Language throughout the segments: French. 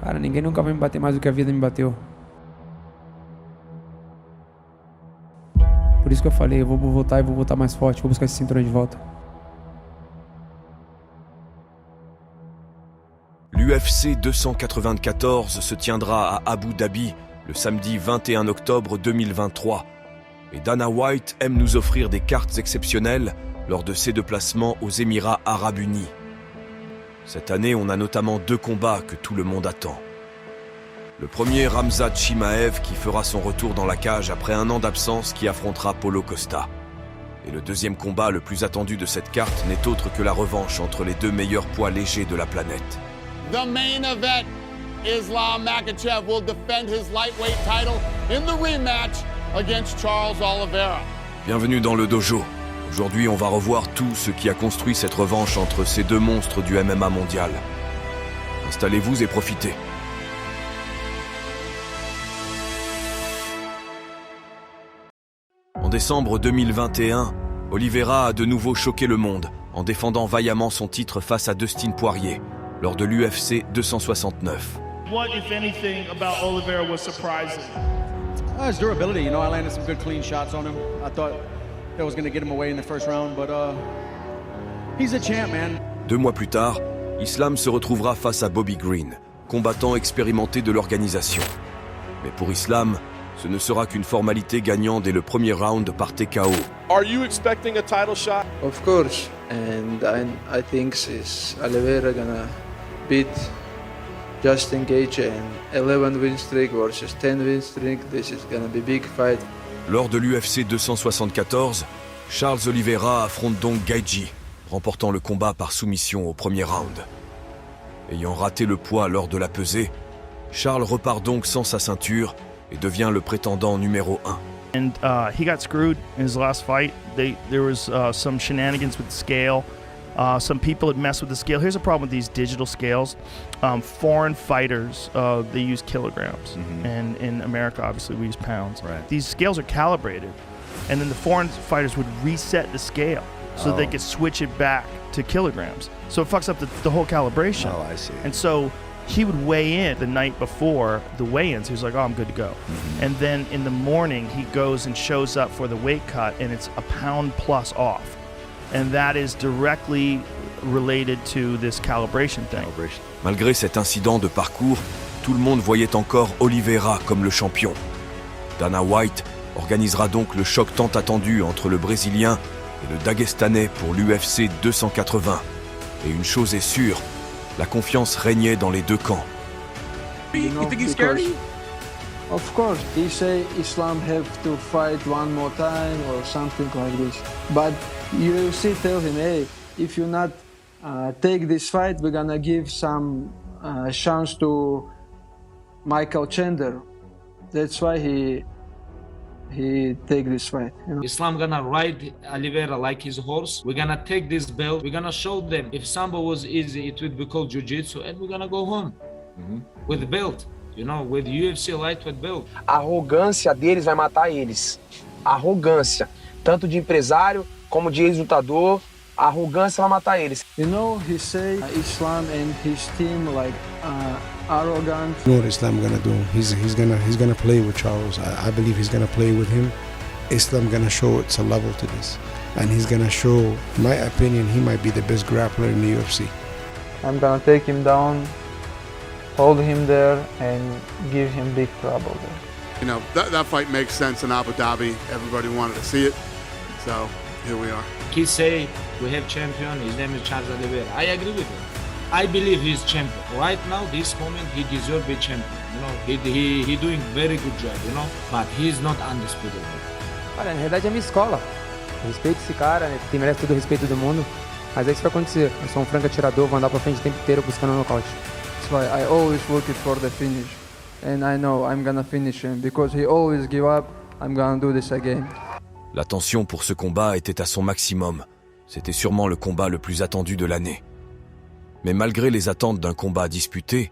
Cara, ninguém nunca vai me bater mais do que a vida me bateu. Por isso que eu falei, eu vou voltar e vou voltar mais forte, vou buscar esse cinturão de volta. L'UFC 294 se tiendra à Abu Dhabi le samedi 21 octobre 2023. Et Dana White aime nous offrir des cartes exceptionnelles lors de ses déplacements aux Émirats Arabes Unis. Cette année, on a notamment 2 combats que tout le monde attend. Le premier, Khamzat Chimaev, qui fera son retour dans la cage après un an d'absence, qui affrontera Paulo Costa. Et le deuxième combat le plus attendu de cette carte n'est autre que la revanche entre les 2 meilleurs poids légers de la planète. The main event, Islam Makhachev will defend his lightweight title in the rematch against Charles Oliveira. Bienvenue dans le dojo. Aujourd'hui, on va revoir tout ce qui a construit cette revanche entre ces 2 monstres du MMA mondial. Installez-vous et profitez. En décembre 2021, Oliveira a de nouveau choqué le monde en défendant vaillamment son titre face à Dustin Poirier lors de l'UFC 269. What, if anything, about Oliveira was surprising? His durability. You know, I landed some good clean shots on him. I thought that was going to get him away in the first round, but he's a champ, man. 2 mois plus tard, Islam se retrouvera face à Bobby Green, combattant expérimenté de l'organisation. Mais pour Islam, ce ne sera qu'une formalité gagnant dès le premier round par TKO. Are you expecting a title shot? Of course, and I think Oliveira gonna beat Justin Gaethje and 11 win streak versus 10 win streak. This is gonna be big fight. Lors de l'UFC 274, Charles Oliveira affronte donc Gaethje, remportant le combat par soumission au premier round. Ayant raté le poids lors de la pesée, Charles repart donc sans sa ceinture et devient le prétendant numéro 1. And he got screwed in his last fight. There was some shenanigans with the scale. Some people had messed with the scale. Here's a problem with these digital scales. Foreign fighters, they use kilograms. And in America, obviously, we use pounds. Right. These scales are calibrated. And then the foreign fighters would reset the scale so they could switch it back to kilograms. So it fucks up the whole calibration. Oh, I see. And so he would weigh in the night before the weigh-ins. He was like, oh, I'm good to go. And then in the morning, he goes and shows up for the weight cut, and it's a pound plus off. And that is directly related to this calibration thing. Malgré cet incident de parcours, tout le monde voyait encore Oliveira comme le champion. Dana White organisera donc le choc tant attendu entre le Brésilien et le Daguestanais pour l'UFC 280. Et une chose est sûre, la confiance régnait dans les 2 camps. You think he's scared? Of course, he say Islam have to fight one more time or something like this. But UFC tell him, hey, if you not take this fight, we're gonna give some chance to Michael Chandler. That's why he take this fight. You know? Islam gonna ride Oliveira like his horse. We're gonna take this belt. We're gonna show them if Sambo was easy, it would be called Jiu-Jitsu, and we're gonna go home with the belt. You know, with UFC lightweight belt. A arrogância deles vai matar eles. A arrogância, tanto de empresário como de ex-lutador, a arrogância vai matar eles. You know, he say Islam and his team like arrogant. You know what Islam gonna do? He's gonna play with Charles. I believe he's gonna play with him. Islam gonna show it's a level to this, and he's gonna show, in my opinion, he might be the best grappler in the UFC. I'm gonna take him down, hold him there, and give him big trouble there. You know, that fight makes sense in Abu Dhabi. Everybody wanted to see it, so here we are. He say we have champion. His name is Charles Oliveira. I agree with him. I believe he's champion. Right now, this moment, he deserves to be champion. You know, he doing very good job. You know, but he's not undisputed. Olha, na realidade é a minha escola. Eu respeito esse cara, né? Ele merece todo o respeito do mundo. Mas é isso que vai acontecer. Eu sou um franco atirador, vou andar pra frente o tempo inteiro buscando um nocaute. That's why I always work it for the finish. And I know I'm gonna finish him because he always give up. I'm gonna do this again. La tension pour ce combat était à son maximum. C'était sûrement le combat le plus attendu de l'année. Mais malgré les attentes d'un combat disputé,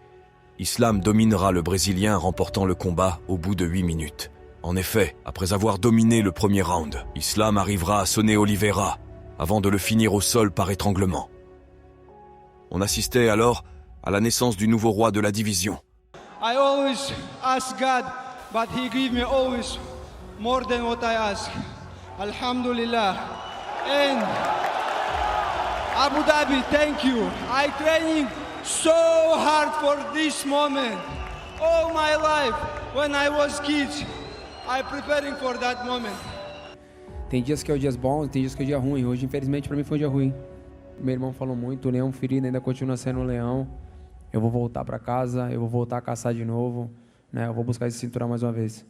Islam dominera le Brésilien remportant le combat au bout de 8 minutes. En effet, après avoir dominé le premier round, Islam arrivera à sonner Oliveira avant de le finir au sol par étranglement. On assistait alors à la naissance du nouveau roi de la division, I always ask God, but He give me always more than what I ask. Alhamdulillah. And Abu Dhabi, thank you. I training so hard for this moment. All my life, when I was kids, I preparing for that moment. Tem dias que é o dias bons, tem dias que é o dia ruim. Hoje, infelizmente, pra mim foi um dia ruim. Meu irmão falou muito, o leão ferido ainda continua sendo um leão. Eu vou voltar pra casa, eu vou voltar a caçar de novo, né? Eu vou buscar esse cinturão mais uma vez.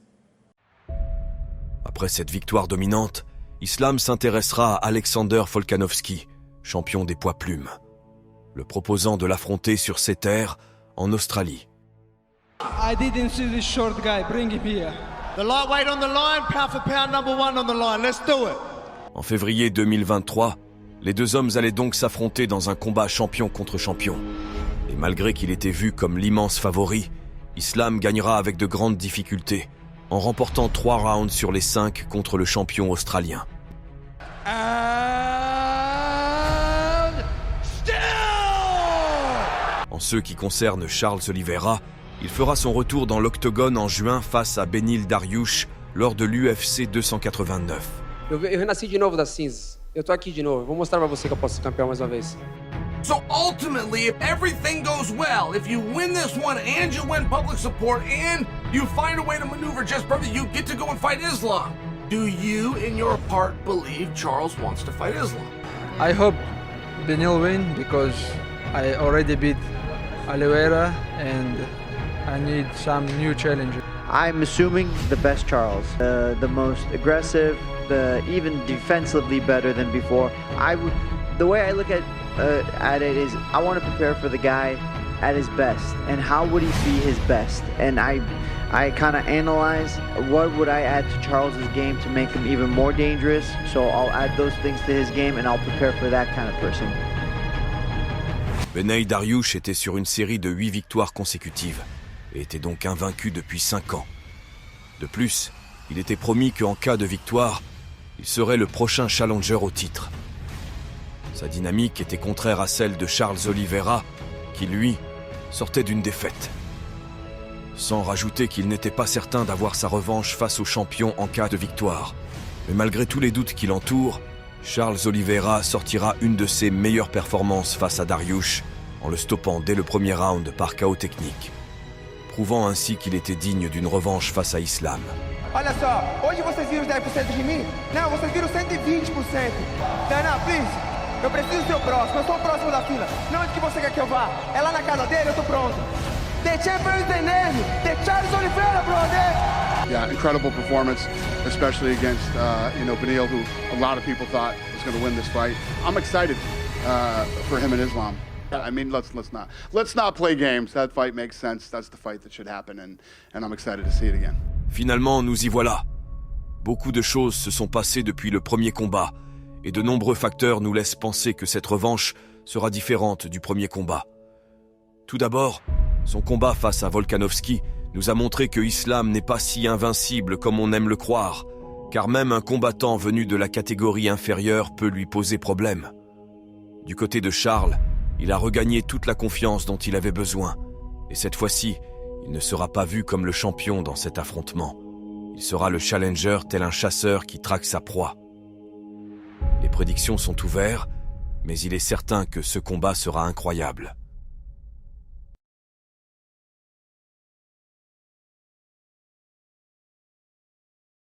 Après cette victoire dominante, Islam s'intéressera à Alexander Volkanovski, champion des poids plumes, le proposant de l'affronter sur ses terres en Australie. I didn't see this short guy. Bring him here. The lightweight on the line, pound for pound number 1 on the line. Let's do it. En février 2023, les deux hommes allaient donc s'affronter dans un combat champion contre champion. Et malgré qu'il était vu comme l'immense favori, Islam gagnera avec de grandes difficultés, en remportant 3 rounds sur les 5 contre le champion australien. En ce qui concerne Charles Oliveira, il fera son retour dans l'octogone en juin face à Beneil Dariush lors de l'UFC 289. Eu renasci de novo das cinzas. Eu tô aqui de novo. Vou mostrar pra você que eu posso ser campeão mais uma vez. So ultimately, if everything goes well, if you win this one and you win public support and you find a way to maneuver just perfect, you get to go and fight Islam. Do you, in your heart, believe Charles wants to fight Islam? I hope Beneil win because I already beat Oliveira and I need some new challenger. I'm assuming the best Charles, the most aggressive, even defensively better than before. The way I look at it is I want to prepare for the guy at his best, and how would he be his best? And I kind of analyze what would I add to Charles's game to make him even more dangerous. So I'll add those things to his game, and I'll prepare for that kind of person. Beneil Dariush était sur une série de 8 victoires consécutives et était donc invaincu depuis 5 ans. De plus, il était promis qu'en cas de victoire, il serait le prochain challenger au titre. Sa dynamique était contraire à celle de Charles Oliveira, qui lui, sortait d'une défaite. Sans rajouter qu'il n'était pas certain d'avoir sa revanche face au champion en cas de victoire. Mais malgré tous les doutes qui l'entourent, Charles Oliveira sortira une de ses meilleures performances face à Dariush en le stoppant dès le premier round par KO technique, prouvant ainsi qu'il était digne d'une revanche face à Islam. Olha só, hoje vocês viram 10% de mim? Não, vocês viram 120%. Dana, please, eu preciso ser o próximo, eu sou o próximo da fila. Não onde que você quer que eu vá? É lá na casa dele, eu tô pronto. The champion is the name, the Charles Oliveira, brother! Yeah, incredible performance, especially against Beneil, who a lot of people thought was going to win this fight. I'm excited for him and Islam. I mean, let's not play games. That fight makes sense. That's the fight that should happen, and I'm excited to see it again. Finalement, nous y voilà. Beaucoup de choses se sont passées depuis le premier combat, et de nombreux facteurs nous laissent penser que cette revanche sera différente du premier combat. Tout d'abord, son combat face à Volkanovski nous a montré que Islam n'est pas si invincible comme on aime le croire, car même un combattant venu de la catégorie inférieure peut lui poser problème. Du côté de Charles, il a regagné toute la confiance dont il avait besoin, et cette fois-ci, il ne sera pas vu comme le champion dans cet affrontement. Il sera le challenger tel un chasseur qui traque sa proie. Les prédictions sont ouvertes, mais il est certain que ce combat sera incroyable.